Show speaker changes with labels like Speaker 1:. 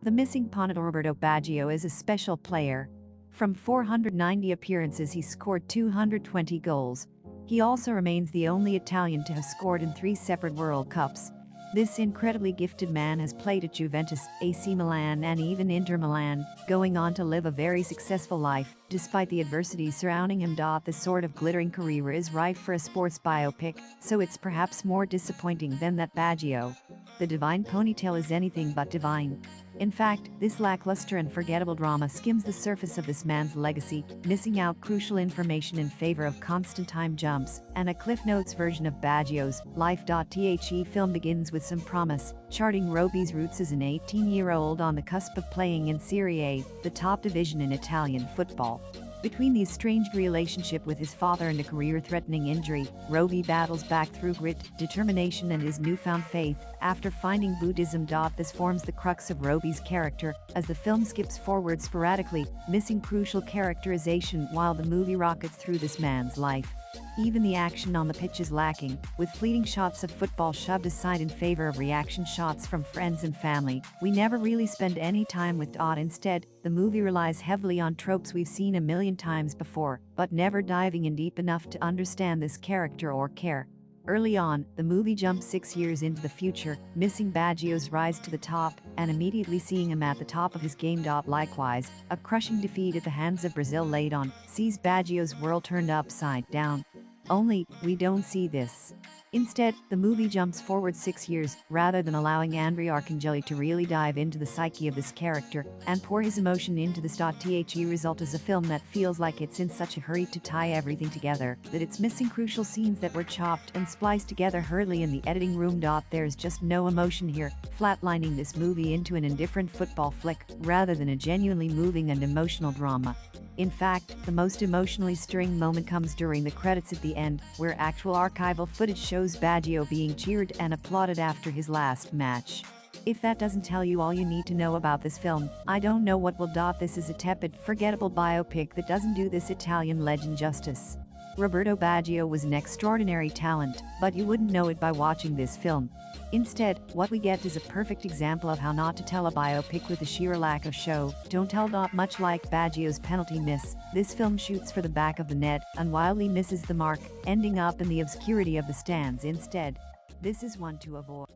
Speaker 1: The missing Ponytail Roberto Baggio is a special player. From 490 appearances he scored 220 goals. He also remains the only Italian to have scored in 3 separate World Cups. This incredibly gifted man has played at Juventus, AC Milan and even Inter Milan, going on to live a very successful life, despite the adversities surrounding him. This sort of glittering career is ripe for a sports biopic, so it's perhaps more disappointing than that Baggio. The Divine Ponytail is anything but divine. In fact, this lackluster and forgettable drama skims the surface of this man's legacy, missing out crucial information in favor of constant time jumps and a Cliff Notes version of Baggio's life. The film begins with some promise, charting Roby's roots as an 18-year-old on the cusp of playing in Serie A, the top division in Italian football. Between the estranged relationship with his father and a career-threatening injury, Roby battles back through grit, determination and his newfound faith after finding Buddhism. This forms the crux of Roby's character, as the film skips forward sporadically, missing crucial characterization while the movie rockets through this man's life. Even the action on the pitch is lacking, with fleeting shots of football shoved aside in favor of reaction shots from friends and family. We never really spend any time with Dot. Instead, the movie relies heavily on tropes we've seen a million times before, but never diving in deep enough to understand this character or care. Early on, the movie jumps 6 years into the future, missing Baggio's rise to the top, and immediately seeing him at the top of his game. Likewise, a crushing defeat at the hands of Brazil late on sees Baggio's world turned upside down. Only, we don't see this. Instead, the movie jumps forward 6 years, rather than allowing Andrea Arcangeli to really dive into the psyche of this character and pour his emotion into this. The result is a film that feels like it's in such a hurry to tie everything together that it's missing crucial scenes that were chopped and spliced together hurriedly in the editing room. There's just no emotion here, flatlining this movie into an indifferent football flick rather than a genuinely moving and emotional drama. In fact, the most emotionally stirring moment comes during the credits at the end, where actual archival footage shows Baggio being cheered and applauded after his last match. If that doesn't tell you all you need to know about this film, I don't know what will. This is a tepid, forgettable biopic that doesn't do this Italian legend justice. Roberto Baggio was an extraordinary talent, but you wouldn't know it by watching this film. Instead, what we get is a perfect example of how not to tell a biopic with a sheer lack of show, don't tell. Much like Baggio's penalty miss, this film shoots for the back of the net and wildly misses the mark, ending up in the obscurity of the stands instead. This is one to avoid.